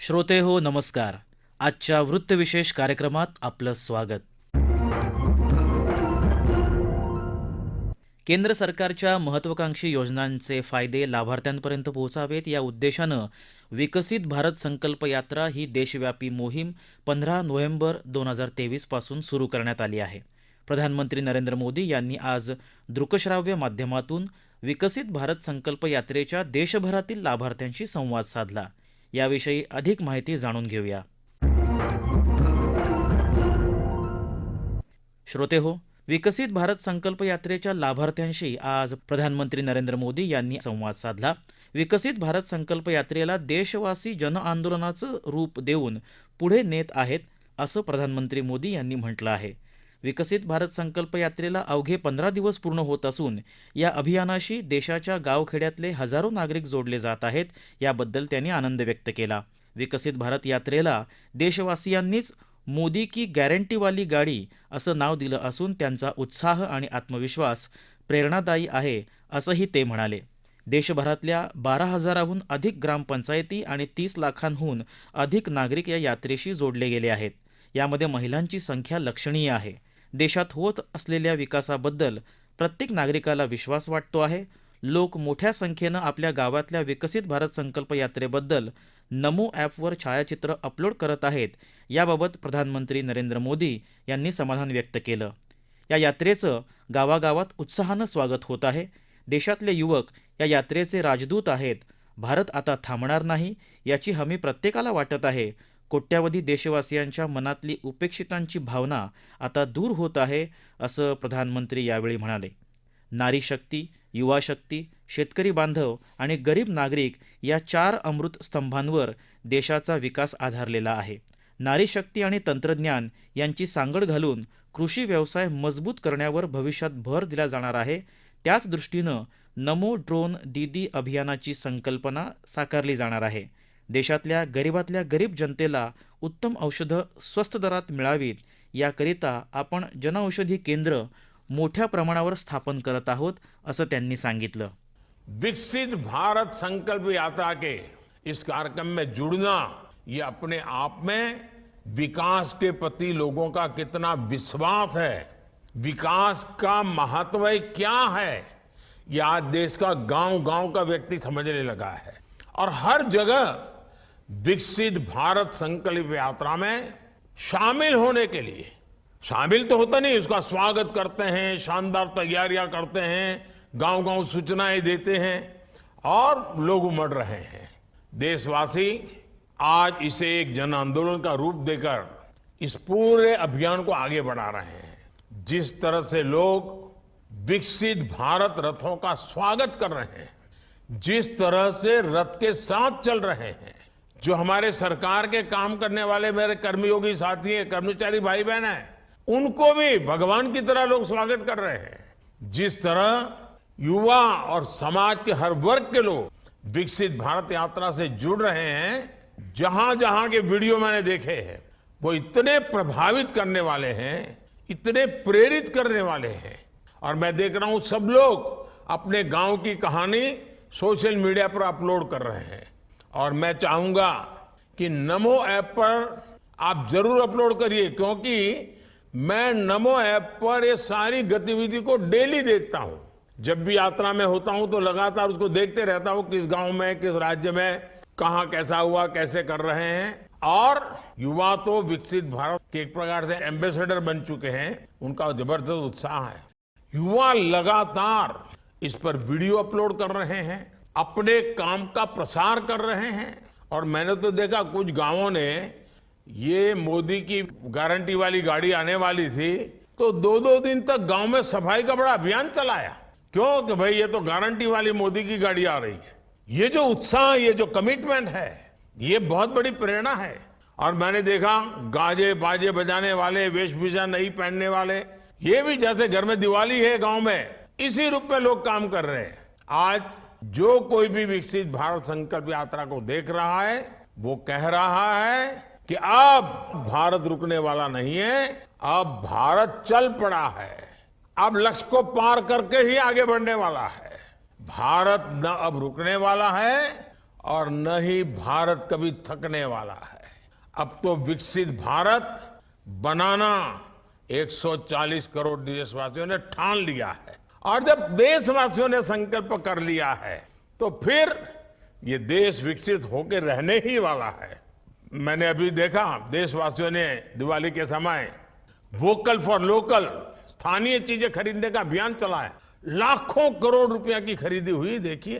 श्रोते हो नमस्कार. आजच्या वृत्तविशेष कार्यक्रमात आपलं स्वागत. केंद्र सरकारच्या महत्त्वाकांक्षी योजनांचे फायदे लाभार्थ्यांपर्यंत पोहोचावेत या उद्देशानं विकसित भारत संकल्प यात्रा ही देशव्यापी मोहीम 15 नोव्हेंबर 2023 पासून सुरू करण्यात आली आहे. प्रधानमंत्री नरेंद्र मोदी यांनी आज दृकश्राव्य माध्यमातून विकसित भारत संकल्प यात्रेच्या देशभरातील लाभार्थ्यांशी संवाद साधला. याविषयी अधिक माहिती जाणून घेऊया. श्रोते हो, विकसित भारत संकल्प यात्रेच्या लाभार्थ्यांशी आज प्रधानमंत्री नरेंद्र मोदी यांनी संवाद साधला. विकसित भारत संकल्प यात्रेला देशवासी जनआंदोलनाचं रूप देऊन पुढे नेत आहेत असं प्रधानमंत्री मोदी यांनी म्हटलं आहे. विकसित भारत संकल्प यात्रेला अवघे 15 दिवस पूर्ण होत असून या अभियानाशी देशाच्या गावखेड्यातले हजारो नागरिक जोडले जात आहेत. याबद्दल त्यांनी आनंद व्यक्त केला. विकसित भारत यात्रेला देशवासियांनीच मोदी की गॅरंटीवाली गाडी असं नाव दिलं असून त्यांचा उत्साह आणि आत्मविश्वास प्रेरणादायी आहे असंही ते म्हणाले. देशभरातल्या 12,000हून अधिक ग्रामपंचायती आणि 30 लाखांहून अधिक नागरिक या यात्रेशी जोडले गेले आहेत. यामध्ये महिलांची संख्या लक्षणीय आहे. देशात होत असलेल्या विकासाबद्दल प्रत्येक नागरिकाला विश्वास वाटतो आहे. लोक मोठ्या संख्येनं आपल्या गावातल्या विकसित भारत संकल्प यात्रेबद्दल नमो ॲपवर छायाचित्र अपलोड करत आहेत. याबाबत प्रधानमंत्री नरेंद्र मोदी यांनी समाधान व्यक्त केलं. या यात्रेचं गावागावात उत्साहानं स्वागत होत आहे. देशातले युवक या यात्रेचे राजदूत आहेत. भारत आता थांबणार नाही याची हमी प्रत्येकाला वाटत आहे. कोट्यावधी देशवासियांच्या मनातली उपेक्षितांची भावना आता दूर होत आहे असं प्रधानमंत्री यावेळी म्हणाले. नारी शक्ती, युवा शक्ती, शेतकरी बांधव आणि गरीब नागरिक या 4 अमृत स्तंभांवर देशाचा विकास आधारलेला आहे. नारी शक्ती आणि तंत्रज्ञान यांची सांगड घालून कृषी व्यवसाय मजबूत करण्यावर भविष्यात भर दिला जाणार आहे. त्याच दृष्टीनं नमो ड्रोन दीदी अभियानाची संकल्पना साकारली जाणार आहे. देशातल्या गरिबातल्या गरीब जनतेला उत्तम औषधं स्वस्त दरात मिळावीत याकरिता आपण जनऔषधी केंद्र मोठ्या प्रमाणावर स्थापन करत आहोत असं त्यांनी सांगितलं. विकसित भारत संकल्प यात्रा के इस कार्यक्रम में जुड़ना ये अपने आप में विकास के प्रति लोगों का कितना विश्वास है, विकास का महत्व क्या है, ये आज देश का गांव-गांव का व्यक्ति समझने लगा है. और हर जगह विकसित भारत संकल्प यात्रा में शामिल होने के लिए, शामिल तो होता नहीं, उसका स्वागत करते हैं, शानदार तैयारियां करते हैं, गांव-गांव सूचनाएं देते हैं और लोग उमड़ रहे हैं. देशवासी आज इसे एक जन आंदोलन का रूप देकर इस पूरे अभियान को आगे बढ़ा रहे हैं. जिस तरह से लोग विकसित भारत रथों का स्वागत कर रहे हैं, जिस तरह से रथ के साथ चल रहे हैं, जो हमारे सरकार के काम करने वाले मेरे कर्मयोगी साथी हैं, कर्मचारी भाई बहन हैं, उनको भी भगवान की तरह लोग स्वागत कर रहे हैं. जिस तरह युवा और समाज के हर वर्ग के लोग विकसित भारत यात्रा से जुड़ रहे हैं, जहां जहां के वीडियो मैंने देखे हैं, वो इतने प्रभावित करने वाले हैं, इतने प्रेरित करने वाले हैं. और मैं देख रहा हूं सब लोग अपने गांव की कहानी सोशल मीडिया पर अपलोड कर रहे हैं. और मैं चाहूंगा कि नमो ऐप पर आप जरूर अपलोड करिए, क्योंकि मैं नमो ऐप पर ये सारी गतिविधि को डेली देखता हूं. जब भी यात्रा में होता हूं तो लगातार उसको देखते रहता हूं, किस गांव में, किस राज्य में, कहां कैसा हुआ, कैसे कर रहे हैं. और युवा तो विकसित भारत के एक प्रकार से एम्बेसडर बन चुके हैं, उनका जबरदस्त उत्साह है. युवा लगातार इस पर वीडियो अपलोड कर रहे हैं, अपने काम का प्रसार कर रहे हैं. और मैंने तो देखा कुछ गांवों ने, ये मोदी की गारंटी वाली गाड़ी आने वाली थी तो 2-2 दिन तक गांव में सफाई का बड़ा अभियान चलाया. क्यों कि भाई ये तो गारंटी वाली मोदी की गाड़ी आ रही है. ये जो उत्साह, ये जो कमिटमेंट है, ये बहुत बड़ी प्रेरणा है. और मैंने देखा गाजे बाजे बजाने वाले, वेशभूषा नहीं पहनने वाले, ये भी जैसे घर में दिवाली है गांव में, इसी रूप में लोग काम कर रहे हैं. आज जो कोई भी विकसित भारत संकल्प यात्रा को देख रहा है, वो कह रहा है कि अब भारत रुकने वाला नहीं है, अब भारत चल पड़ा है, अब लक्ष्य को पार करके ही आगे बढ़ने वाला है. भारत न अब रुकने वाला है और न ही भारत कभी थकने वाला है। अब तो विकसित भारत बनाना 140 करोड़ देशवासियों ने ठान लिया है, और जब देशवासियों ने संकल्प कर लिया है तो फिर ये देश विकसित होकर रहने ही वाला है। मैंने अभी देखा देशवासियों ने दिवाली के समय वोकल फॉर लोकल, स्थानीय चीजें खरीदने का अभियान चलाया। लाखों करोड़ रुपया की खरीदी हुई। देखिए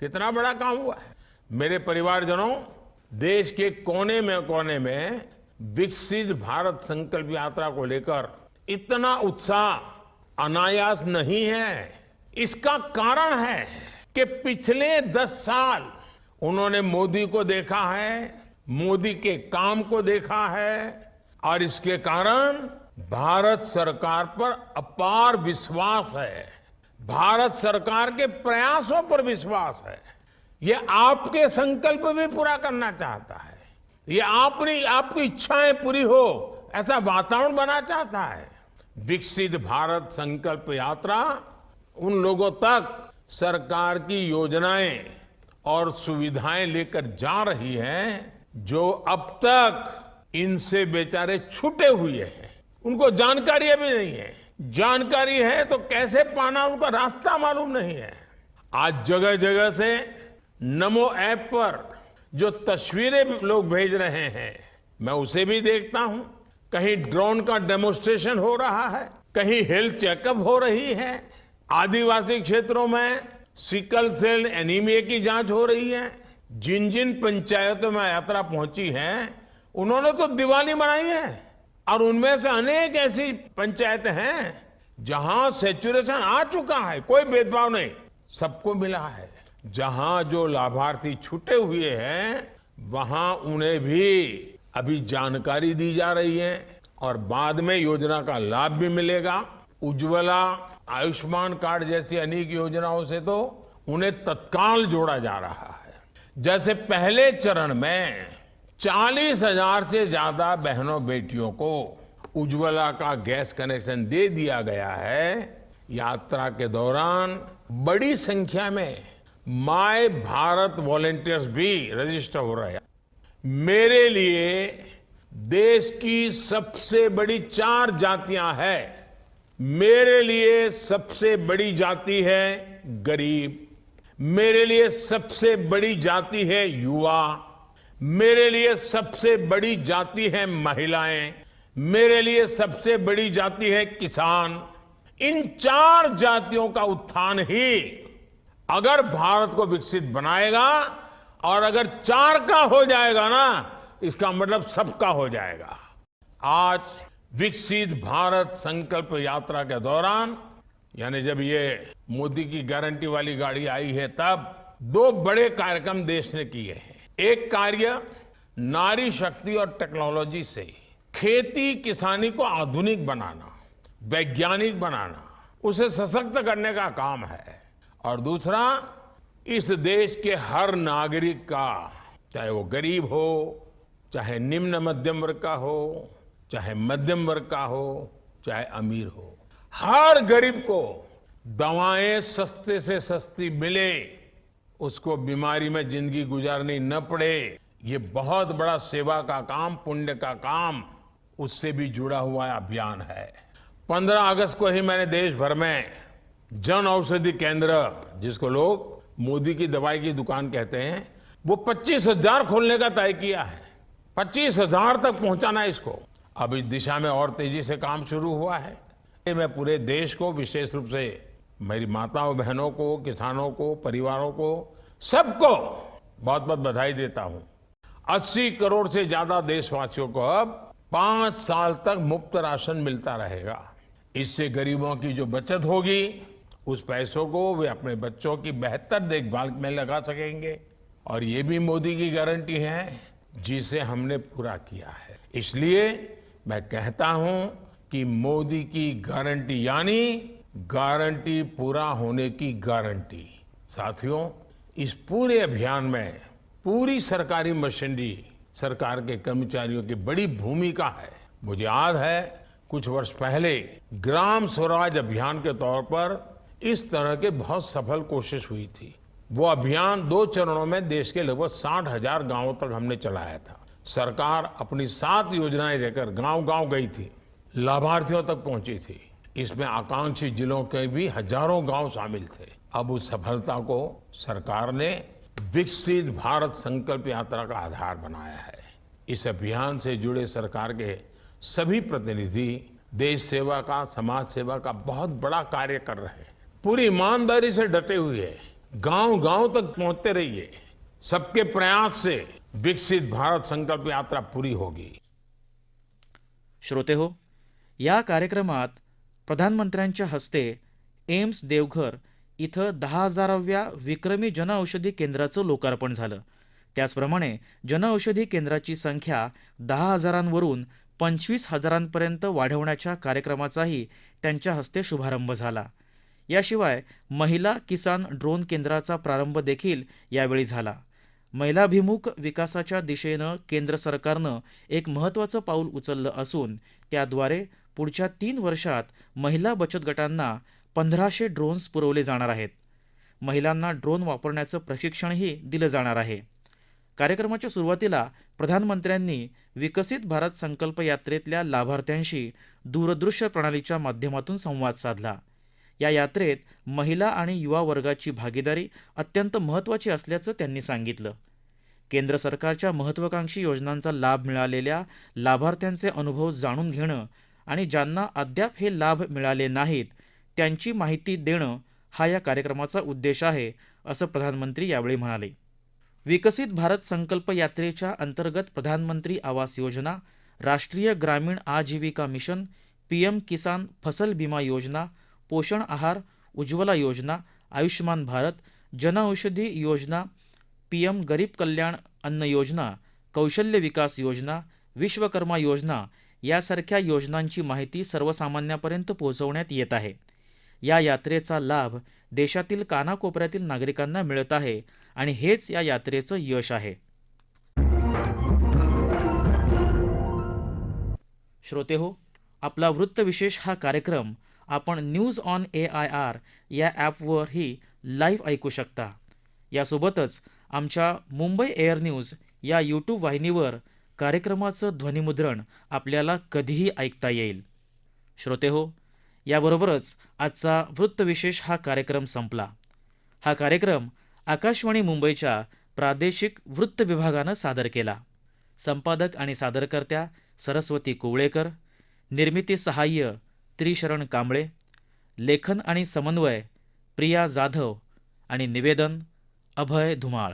कितना बड़ा काम हुआ है। मेरे परिवारजनों, देश के कोने में विकसित भारत संकल्प यात्रा को लेकर इतना उत्साह अनायास नहीं है। इसका कारण है कि पिछले 10 साल उन्होंने मोदी को देखा है, मोदी के काम को देखा है, और इसके कारण भारत सरकार पर अपार विश्वास है, भारत सरकार के प्रयासों पर विश्वास है। ये आपके संकल्प भी पूरा करना चाहता है, ये आपकी इच्छाएं पूरी हो ऐसा वातावरण बना चाहता है। विकसित भारत संकल्प यात्रा उन लोगों तक सरकार की योजनाएं और सुविधाएं लेकर जा रही है जो अब तक इनसे बेचारे छूटे हुए हैं, उनको जानकारी अभी नहीं है। जानकारी है तो कैसे पाना, उनका रास्ता मालूम नहीं है। आज जगह जगह से नमो ऐप पर जो तस्वीरें लोग भेज रहे हैं, मैं उसे भी देखता हूं। कहीं ड्रोन का डेमोन्स्ट्रेशन हो रहा है, कहीं हेल्थ चेकअप हो रही है, आदिवासी क्षेत्रों में सिकल सेल एनीमिया की जांच हो रही है। जिन जिन पंचायतों में यात्रा पहुंची है उन्होंने तो दिवाली मनाई है, और उनमें से अनेक ऐसी पंचायतें हैं जहां सैचुरेशन आ चुका है, कोई भेदभाव नहीं, सबको मिला है। जहां जो लाभार्थी छूटे हुए हैं वहां उन्हें भी अभी जानकारी दी जा रही है, और बाद में योजना का लाभ भी मिलेगा। उज्ज्वला, आयुष्मान कार्ड जैसी अनेक योजनाओं से तो उन्हें तत्काल जोड़ा जा रहा है। जैसे पहले चरण में 40,000 से ज्यादा बहनों बेटियों को उज्ज्वला का गैस कनेक्शन दे दिया गया है। यात्रा के दौरान बड़ी संख्या में माय भारत वॉलंटियर्स भी रजिस्टर हो रहे हैं। मेरे लिए देश की सबसे बड़ी 4 जातियां हैं। मेरे लिए सबसे बड़ी जाति है गरीब, मेरे लिए सबसे बड़ी जाति है युवा, मेरे लिए सबसे बड़ी जाति है महिलाएं, मेरे लिए सबसे बड़ी जाति है किसान। इन 4 जातियों का उत्थान ही अगर भारत को विकसित बनाएगा, और अगर 4 का हो जाएगा ना, इसका मतलब सबका हो जाएगा। आज विकसित भारत संकल्प यात्रा के दौरान, यानी जब ये मोदी की गारंटी वाली गाड़ी आई है, तब 2 बड़े कार्यक्रम देश ने किए हैं। एक कार्य नारी शक्ति और टेक्नोलॉजी से खेती किसानी को आधुनिक बनाना, वैज्ञानिक बनाना, उसे सशक्त करने का काम है। और दूसरा, इस देश के हर नागरिक का, चाहे वो गरीब हो, चाहे निम्न मध्यम वर्ग का हो, चाहे मध्यम वर्ग का हो, चाहे अमीर हो, हर गरीब को दवाएं सस्ते से सस्ती मिले, उसको बीमारी में जिंदगी गुजारनी न पड़े। ये बहुत बड़ा सेवा का काम, पुण्य का काम, उससे भी जुड़ा हुआ अभियान है। 15 अगस्त को ही मैंने देश भर में जन औषधि केंद्र, जिसको लोग मोदी की दवाई की दुकान कहते हैं, वो 25,000 खोलने का तय किया है। 25,000 तक पहुंचाना है इसको। अब इस दिशा में और तेजी से काम शुरू हुआ है। मैं पूरे देश को, विशेष रूप से मेरी माताओं बहनों को, किसानों को, परिवारों को, सबको बहुत बहुत बधाई देता हूं। 80 करोड़ से ज्यादा देशवासियों को अब 5 साल तक मुफ्त राशन मिलता रहेगा। इससे गरीबों की जो बचत होगी, उस पैसों को वे अपने बच्चों की बेहतर देखभाल में लगा सकेंगे। और ये भी मोदी की गारंटी है, जिसे हमने पूरा किया है। इसलिए मैं कहता हूं कि मोदी की गारंटी यानी गारंटी पूरा होने की गारंटी। साथियों, इस पूरे अभियान में पूरी सरकारी मशीनरी, सरकार के कर्मचारियों की बड़ी भूमिका है। मुझे याद है कुछ वर्ष पहले ग्राम स्वराज अभियान के तौर पर इस तरह के बहुत सफल कोशिश हुई थी। वो अभियान 2 चरणों में देश के लगभग 60,000 गांवों तक हमने चलाया था। सरकार अपनी 7 योजनाएं लेकर गांव-गांव गई थी, लाभार्थियों तक पहुंची थी। इसमें आकांक्षी जिलों के भी हजारों गांव शामिल थे। अब उस सफलता को सरकार ने विकसित भारत संकल्प यात्रा का आधार बनाया है। इस अभियान से जुड़े सरकार के सभी प्रतिनिधि देश सेवा का, समाज सेवा का बहुत बड़ा कार्य कर रहे हैं। पूरी ईमानदारी से डटे हुए हैं। गांव-गांव तक पहुंचते रहिए। सबके प्रयास से विकसित भारत संकल्प यात्रा पूरी होगी। श्रोते हो, या कार्यक्रमात प्रधानमंत्र्यांच्या हस्ते एम्स देवघर इथं 10,000व्या विक्रमी जनऔषधी केंद्राचं लोकार्पण झालं. त्याचप्रमाणे जनऔषधी केंद्राची संख्या 10,000वरून 25,000पर्यंत वाढवण्याच्या कार्यक्रमाचाही त्यांच्या हस्ते शुभारंभ झाला. याशिवाय महिला किसान ड्रोन केंद्राचा प्रारंभ देखील यावेळी झाला. महिलाभिमुख विकासाच्या दिशेनं केंद्र सरकारनं एक महत्त्वाचं पाऊल उचललं असून त्याद्वारे पुढच्या 3 वर्षात महिला बचत गटांना 1,500 ड्रोन्स पुरवले जाणार आहेत. महिलांना ड्रोन वापरण्याचं प्रशिक्षणही दिलं जाणार आहे. कार्यक्रमाच्या सुरुवातीला प्रधानमंत्र्यांनी विकसित भारत संकल्प यात्रेतल्या लाभार्थ्यांशी दूरदृश्य प्रणालीच्या माध्यमातून संवाद साधला. या यात्रेत महिला आणि युवा वर्गाची भागीदारी अत्यंत महत्त्वाची असल्याचं त्यांनी सांगितलं. केंद्र सरकारच्या महत्त्वाकांक्षी योजनांचा लाभ मिळालेल्या लाभार्थ्यांचे अनुभव जाणून घेणं आणि ज्यांना अद्याप हे लाभ मिळाले नाहीत त्यांची माहिती देणं हा या कार्यक्रमाचा उद्देश आहे, असं प्रधानमंत्री यावेळी म्हणाले. विकसित भारत संकल्प यात्रेच्या अंतर्गत प्रधानमंत्री आवास योजना, राष्ट्रीय ग्रामीण आजीविका मिशन, पीएम किसान फसल बीमा योजना, पोषण आहार, उज्ज्वला योजना, आयुष्मान भारत, जनऔषधी योजना, पीएम गरीब कल्याण अन्न योजना, कौशल्य विकास योजना, विश्वकर्मा योजना यासारख्या योजनांची माहिती सर्वसामान्यांपर्यंत पोहोचवण्यात येत आहे. या यात्रेचा लाभ देशातील कानाकोपऱ्यातील नागरिकांना मिळत आहे आणि हेच या यात्रेचं यश आहे. श्रोते हो, आपला वृत्तविशेष हा कार्यक्रम आपण न्यूज ऑन AIR या ॲपवरही लाईव्ह ऐकू शकता. यासोबतच आमच्या मुंबई एअर न्यूज या यूट्यूब वाहिनीवर कार्यक्रमाचं ध्वनिमुद्रण आपल्याला कधीही ऐकता येईल. श्रोते हो, याबरोबरच आजचा वृत्तविशेष हा कार्यक्रम संपला. हा कार्यक्रम आकाशवाणी मुंबईच्या प्रादेशिक वृत्त विभागानं सादर केला. संपादक आणि सादरकर्त्या सरस्वती कुवळेकर, निर्मिती सहाय्य त्रिशरण कांबळे, लेखन आणि समन्वय प्रिया जाधव आणि निवेदन अभय धुमाळ.